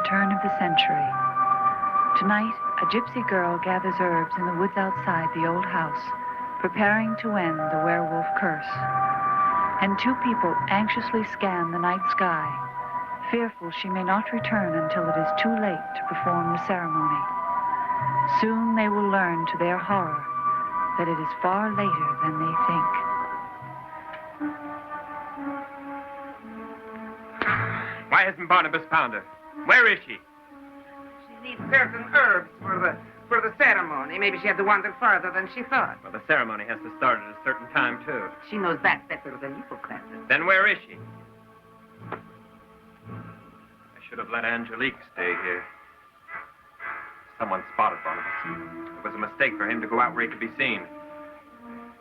the turn of the century. Tonight, a gypsy girl gathers herbs in the woods outside the old house, preparing to end the werewolf curse. And two people anxiously scan the night sky, fearful she may not return until it is too late to perform the ceremony. Soon they will learn to their horror that it is far later than they think. Why hasn't Barnabas found her? Where is she? She needs certain herbs for the ceremony. Maybe she had to wander farther than she thought. Well, the ceremony has to start at a certain time, too. She knows that better than you, Clancy. Then where is she? I should have let Angelique stay here. Someone spotted Barnabas. It was a mistake for him to go out where he could be seen.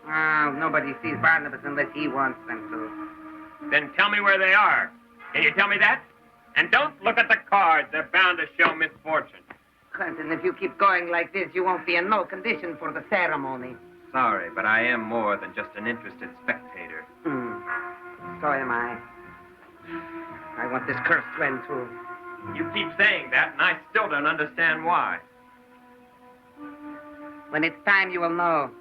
Oh, nobody sees Barnabas unless he wants them to. Then tell me where they are. Can you tell me that? And don't look at the cards. They're bound to show misfortune. Clinton, if you keep going like this, you won't be in no condition for the ceremony. Sorry, but I am more than just an interested spectator. So am I. I want this curse to end, too. You keep saying that, and I still don't understand why. When it's time, you will know.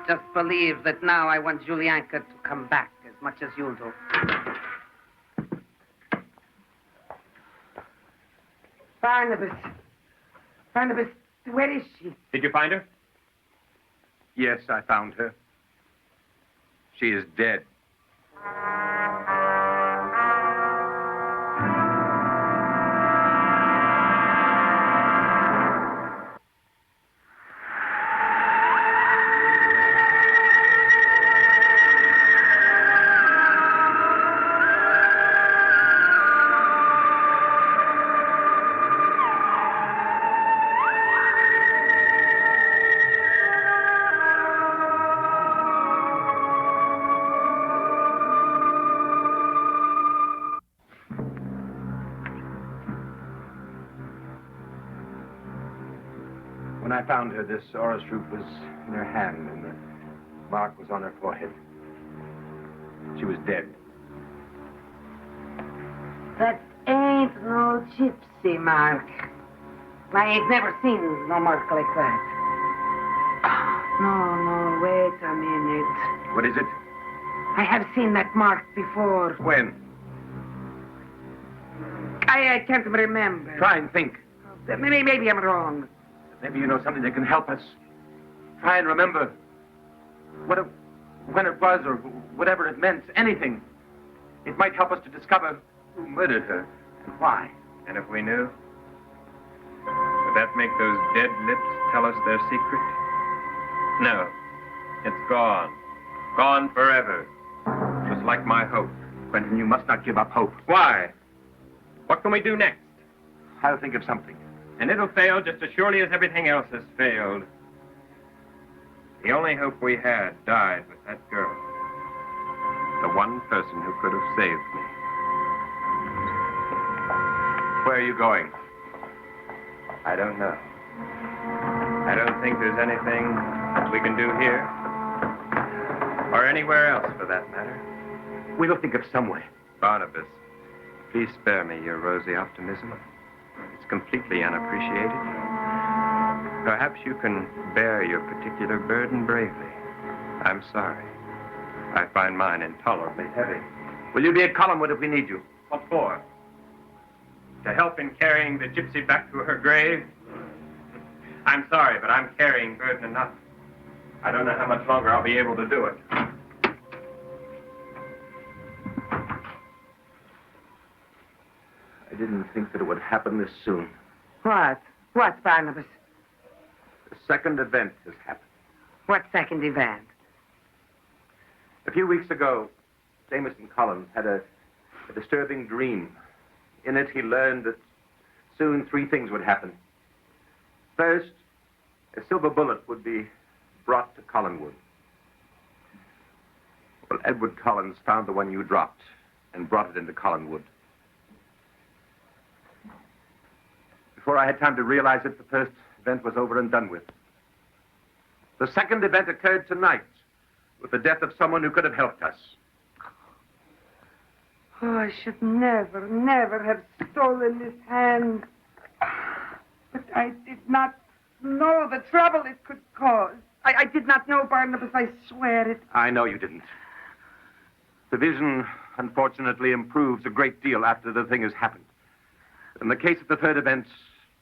Just believe that now I want Julianka to come back as much as you do. Barnabas. Barnabas, where is she? Did you find her? Yes, I found her. She is dead. When I found her, this orris root was in her hand, and the mark was on her forehead. She was dead. That ain't no gypsy mark. I ain't never seen no mark like that. No, wait a minute. What is it? I have seen that mark before. When? I can't remember. Try and think. Maybe I'm wrong. Maybe you know something that can help us. Try and remember when it was or whatever it meant, anything. It might help us to discover who murdered her and why. And if we knew, would that make those dead lips tell us their secret? No. It's gone. Gone forever. Just like my hope. Quentin, you must not give up hope. Why? What can we do next? I'll think of something. And it'll fail just as surely as everything else has failed. The only hope we had died with that girl. The one person who could have saved me. Where are you going? I don't know. I don't think there's anything we can do here. Or anywhere else, for that matter. We will think of some way. Barnabas, please spare me your rosy optimism. It's completely unappreciated. Perhaps you can bear your particular burden bravely. I'm sorry. I find mine intolerably heavy. Will you be at Collinwood if we need you? What for? To help in carrying the gypsy back to her grave? I'm sorry, but I'm carrying burden enough. I don't know how much longer I'll be able to do it. I didn't think that it would happen this soon. What? What, Barnabas? The second event has happened. What second event? A few weeks ago, Jameson Collins had a disturbing dream. In it, he learned that soon three things would happen. First, a silver bullet would be brought to Collinwood. Well, Edward Collins found the one you dropped and brought it into Collinwood. Before I had time to realize it, the first event was over and done with. The second event occurred tonight with the death of someone who could have helped us. Oh, I should never have stolen this hand. I did not know the trouble it could cause. I did not know, Barnabas, I swear it. I know you didn't. The vision, unfortunately, improves a great deal after the thing has happened. In the case of the third event,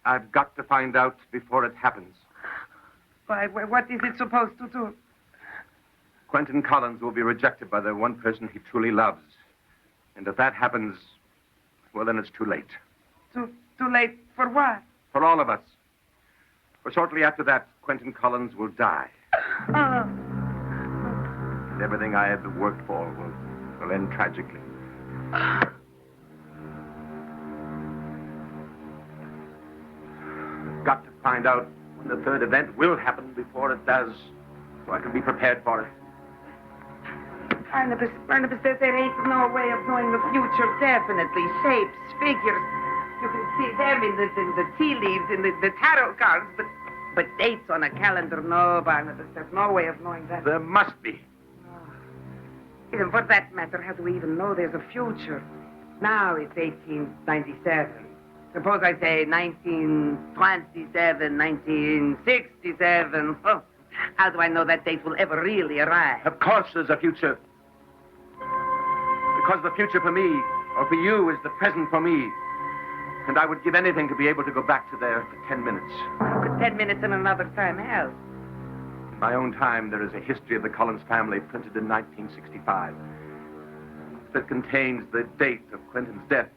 I've got to find out before it happens. Why, what is it supposed to do? Quentin Collins will be rejected by the one person he truly loves. And if that happens, well, then it's too late. Too late for what? For all of us. For shortly after that, Quentin Collins will die. And everything I had worked for will end tragically. I've got to find out when the third event will happen before it does, so I can be prepared for it. Barnabas, there ain't no way of knowing the future definitely. Shapes, figures. You can see them in the tea leaves, in the tarot cards, but dates on a calendar, no, Barnabas. There's no way of knowing that. There must be. Even for that matter, how do we even know there's a future? Now it's 1897. Suppose I say 1927, 1967. Oh, how do I know that date will ever really arrive? Of course there's a future. Because the future for me, or for you, is the present for me. And I would give anything to be able to go back to there for 10 minutes. But 10 minutes in another time helps. In my own time, there is a history of the Collins family printed in 1965 that contains the date of Quentin's death.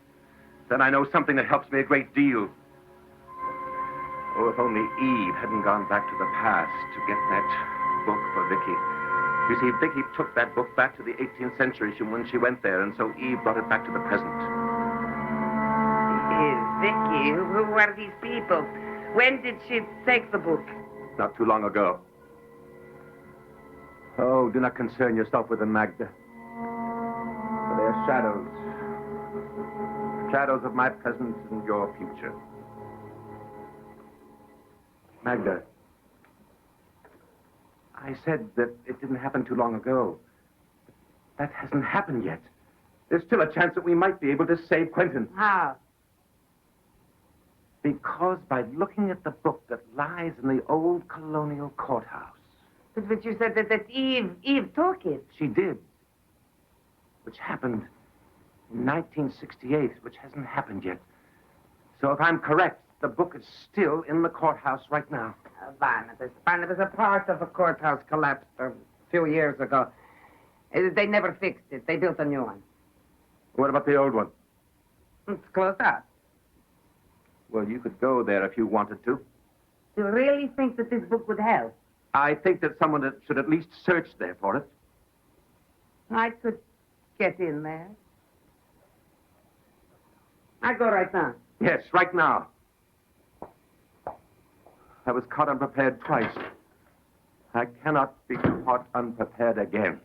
Then I know something that helps me a great deal. Oh, if only Eve hadn't gone back to the past to get that book for Vicky. You see, Vicky took that book back to the 18th century when she went there, and so Eve brought it back to the present. Vicky, who are these people? When did she take the book? Not too long ago. Oh, do not concern yourself with them, Magda. For they are shadows. Shadows of my present and your future. Magda, I said that it didn't happen too long ago. That hasn't happened yet. There's still a chance that we might be able to save Quentin. How? Because by looking at the book that lies in the old colonial courthouse. But you said that Eve took it. She did. Which happened in 1968, which hasn't happened yet. So if I'm correct, the book is still in the courthouse right now. Barnabas, a part of the courthouse collapsed a few years ago. They never fixed it. They built a new one. What about the old one? It's closed up. Well, you could go there if you wanted to. Do you really think that this book would help? I think that someone should at least search there for it. I could get in there. I'd go right now. Yes, right now. I was caught unprepared twice. I cannot be caught unprepared again.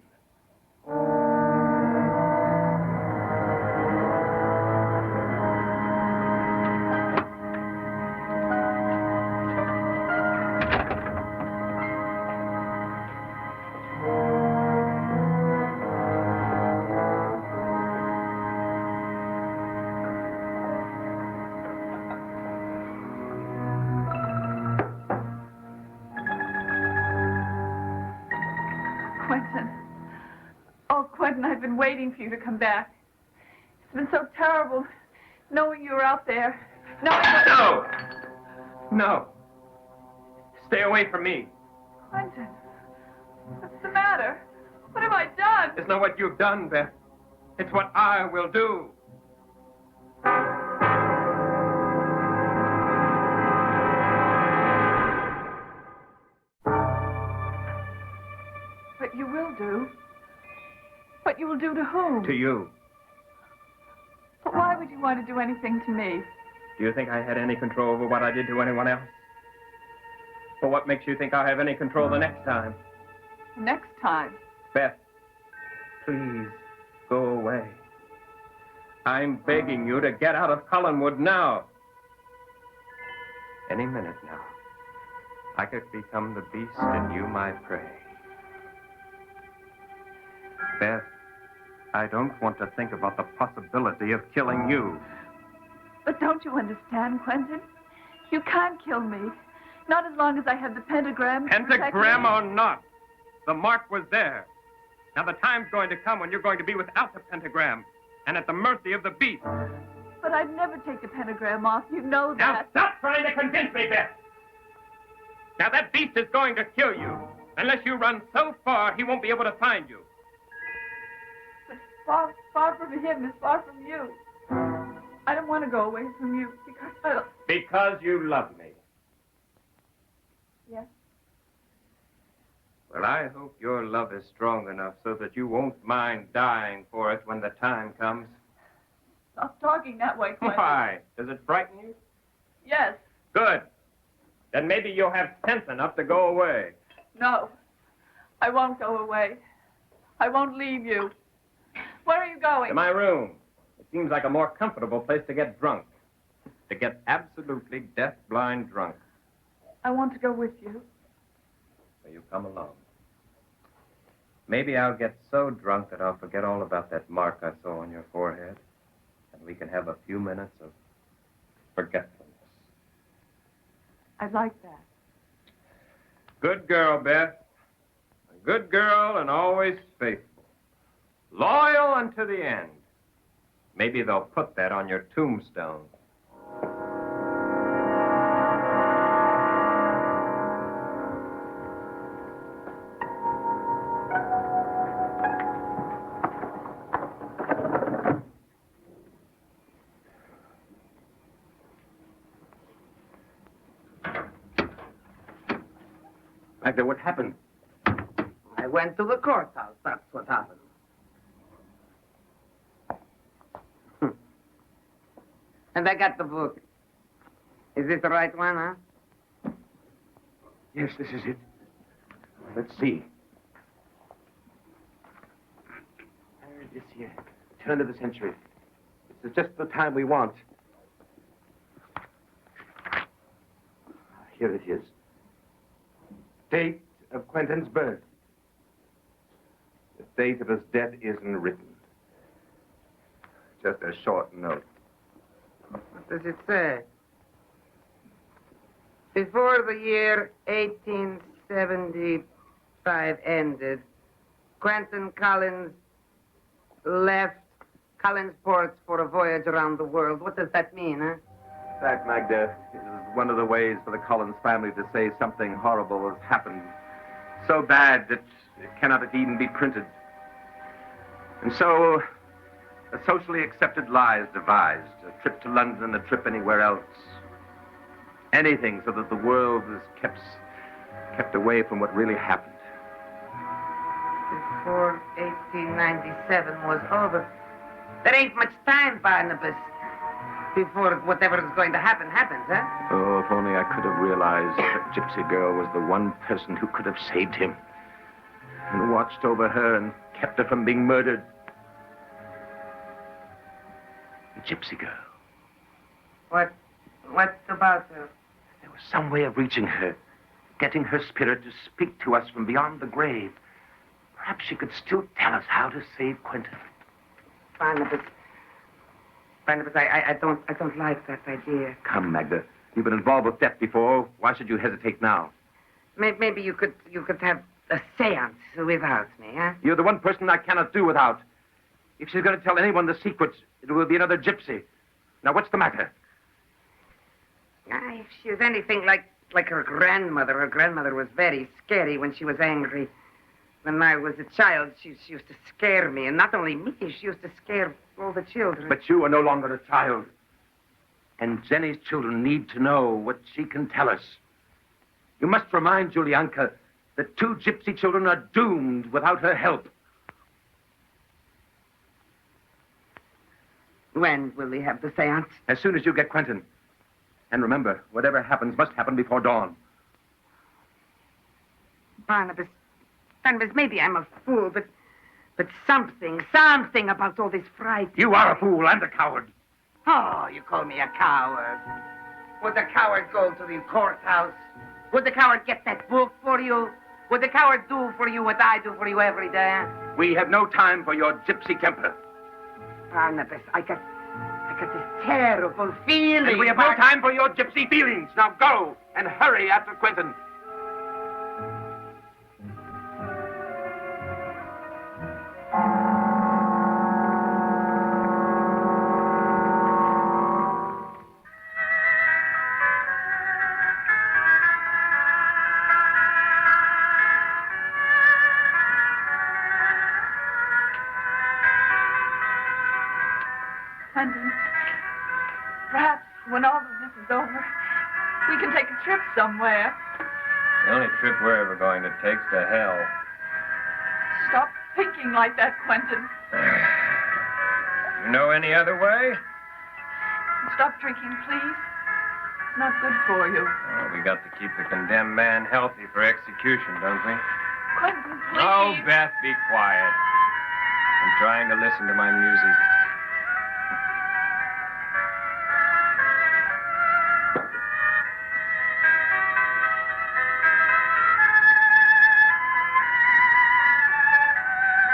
I've been waiting for you to come back. It's been so terrible knowing you were out there. No! No! Stay away from me. Quentin, what's the matter? What have I done? It's not what you've done, Beth. It's what I will do. But you will do. What you will do to whom? To you. But why would you want to do anything to me? Do you think I had any control over what I did to anyone else? Or what makes you think I'll have any control the next time? Next time? Beth, please go away. I'm begging you to get out of Collinwood now. Any minute now, I could become the beast and you my prey. Beth, I don't want to think about the possibility of killing you. But don't you understand, Quentin? You can't kill me. Not as long as I have the pentagram. to protect Pentagram me. or not, the mark was there. Now the time's going to come when you're going to be without the pentagram and at the mercy of the beast. But I'd never take the pentagram off. You know Now that. stop trying to convince me, Beth. Now that beast is going to kill you. Unless you run so far, he won't be able to find you. But far from him is far from you. I don't want to go away from you because I don't... Because you love me. Yes. Well, I hope your love is strong enough so that you won't mind dying for it when the time comes. Stop talking that way, Quentin. Why? Does it frighten you? Yes. Good. Then maybe you'll have sense enough to go away. No. I won't go away. I won't leave you. Where are you going? To my room. It seems like a more comfortable place to get drunk. To get absolutely deaf-blind drunk. I want to go with you. Will you come along? Maybe I'll get so drunk that I'll forget all about that mark I saw on your forehead. And we can have a few minutes of forgetfulness. I'd like that. Good girl, Beth. A good girl and always faithful. Loyal unto the end. Maybe they'll put that on your tombstone. Magda, what happened? I went to the courthouse. That's what happened. And I got the book. Is this the right one, huh? Yes, this is it. Let's see. This year, turn of the century. This is just the time we want. Here it is. Date of Quentin's birth. The date of his death isn't written. Just a short note. What does it say? Before the year 1875 ended, Quentin Collins left Collinsport for a voyage around the world. What does that mean, huh? In fact, Magda, it is one of the ways for the Collins family to say something horrible has happened. So bad that it cannot even be printed. And so, a socially accepted lie is devised. A trip to London, a trip anywhere else. Anything so that the world is kept away from what really happened. Before 1897 was over. There ain't much time, Barnabas, before whatever is going to happen happens, huh? Oh, if only I could have realized that Gypsy girl was the one person who could have saved him. And watched over her and kept her from being murdered. The Gypsy girl. What about her? There was some way of reaching her, getting her spirit to speak to us from beyond the grave. Perhaps she could still tell us how to save Quentin. Barnabas, I don't like that idea. Come, Magda. You've been involved with death before. Why should you hesitate now? Maybe you could have a seance without me, huh? You're the one person I cannot do without. If she's going to tell anyone the secret, it will be another gypsy. Now, what's the matter? If she was anything like her grandmother was very scary when she was angry. When I was a child, she used to scare me. And not only me, she used to scare all the children. But you are no longer a child. And Jenny's children need to know what she can tell us. You must remind Julianka that 2 gypsy children are doomed without her help. When will we have the seance? As soon as you get Quentin. And remember, whatever happens must happen before dawn. Barnabas, maybe I'm a fool, but something about all this fright. You are a fool and a coward. Oh, you call me a coward. Would the coward go to the courthouse? Would the coward get that book for you? Would the coward do for you what I do for you every day? We have no time for your gypsy temper. Barnabas, I got at this terrible feeling. And we have no time for your gypsy feelings. Now go and hurry after Quentin. Quentin, perhaps when all of this is over, we can take a trip somewhere. The only trip we're ever going to take's to hell. Stop thinking like that, Quentin. You know any other way? Stop drinking, please. It's not good for you. Oh, we got to keep the condemned man healthy for execution, don't we? Quentin, please. Oh, Beth, be quiet. I'm trying to listen to my music.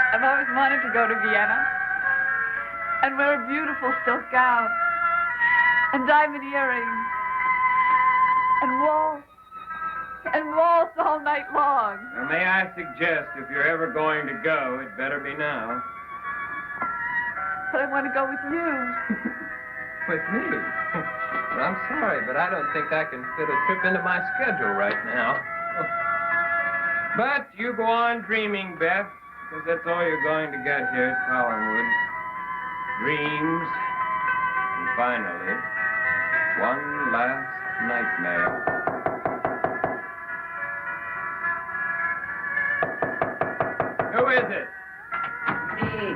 I've always wanted to go to Vienna and wear a beautiful silk gown and diamond earrings and waltz all night long. Now, may I suggest, if you're ever going to go, it better be now. But I want to go with you. With me? Well, I'm sorry, but I don't think I can fit a trip into my schedule right now. But you go on dreaming, Beth, because that's all you're going to get here at Collinwood. Dreams. And finally, one last nightmare. Who is it? Me.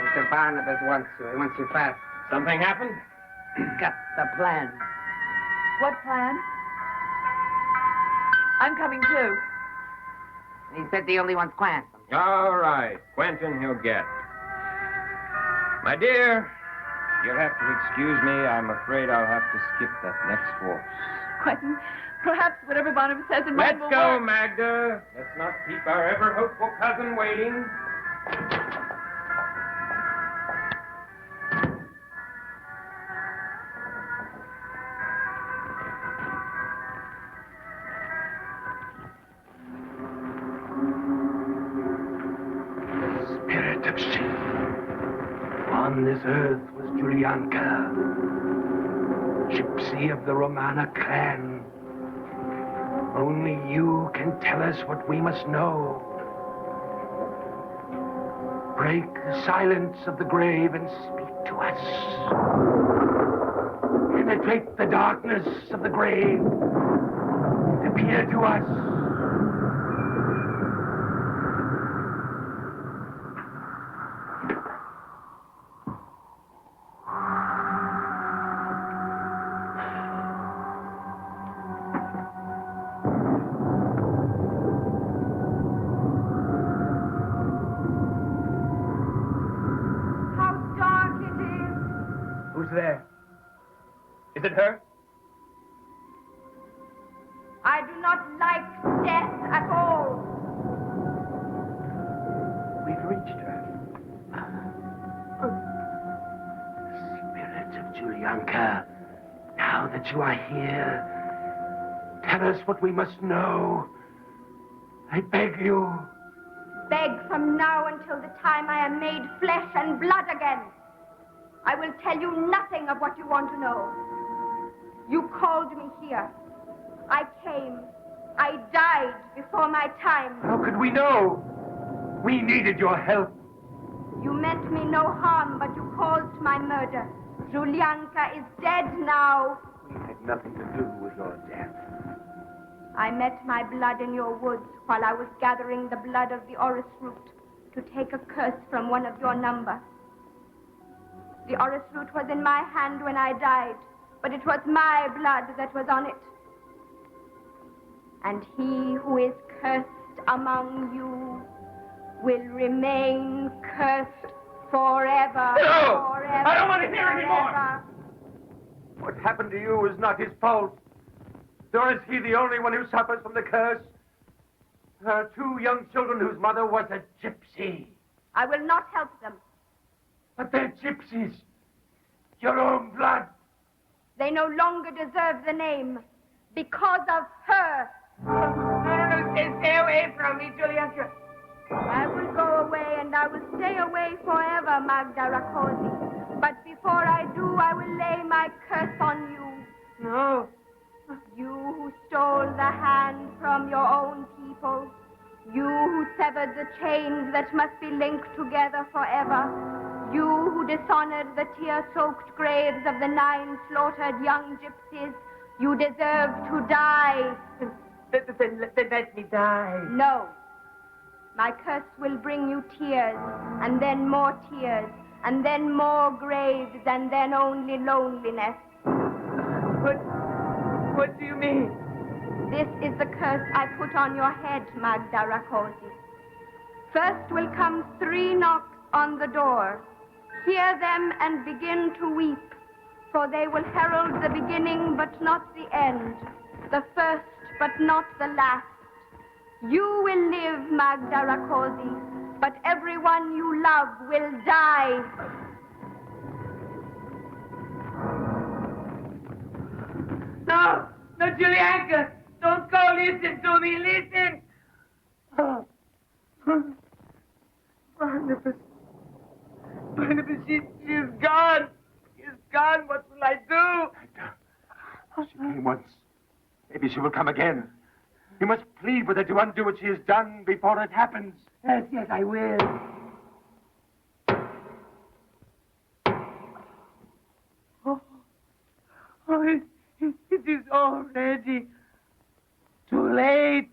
Mr. Barnabas wants you. He wants you fast. Something happened? He's got the plan. What plan? I'm coming too. He said he only wants Quentin. All right. Quentin, he'll get. My dear, you'll have to excuse me. I'm afraid I'll have to skip that next waltz. Quentin, perhaps whatever Barnabas says in Let's mind will go, work. Magda. Let's not keep our ever-hopeful cousin waiting. Spirit of sin. On this earth was Julianka, gypsy of the Romana clan. Only you can tell us what we must know. Break the silence of the grave and speak to us. Penetrate the darkness of the grave and appear to us. There. Is it her? I do not like death at all. We've reached her. Spirit of Julianka, now that you are here, tell us what we must know. I beg you. Beg from now until the time I am made flesh and blood again. I will tell you nothing of what you want to know. You called me here. I came. I died before my time. How could we know? We needed your help. You meant me no harm, but you caused my murder. Julianka is dead now. We had nothing to do with your death. I met my blood in your woods while I was gathering the blood of the orris root to take a curse from one of your number. The orris root was in my hand when I died, but it was my blood that was on it. And he who is cursed among you will remain cursed forever. No! Forever, I don't want to hear forever. anymore! What happened to you is not his fault. Nor is he the only one who suffers from the curse. There are 2 young children whose mother was a gypsy. I will not help them. But they're gypsies. Your own blood. They no longer deserve the name because of her. No, stay away from me, Julianka. I will go away, and I will stay away forever, Magda Rakosi. But before I do, I will lay my curse on you. No. You who stole the hand from your own people. You who severed the chains that must be linked together forever. You who dishonored the tear-soaked graves of the 9 slaughtered young gypsies. You deserve to die. Then let me die. No. My curse will bring you tears, and then more tears, and then more graves, and then only loneliness. What do you mean? This is the curse I put on your head, Magda Rakosi. First will come 3 knocks on the door. Hear them and begin to weep, for they will herald the beginning but not the end, the first but not the last. You will live, Magda Rakosi, but everyone you love will die. No, Julianka, don't go. Listen to me. Listen. Oh. Barnabas, she's gone. She's gone. What will I do? She came once. Maybe she will come again. You must plead with her to undo what she has done before it happens. Yes, I will. It is already too late.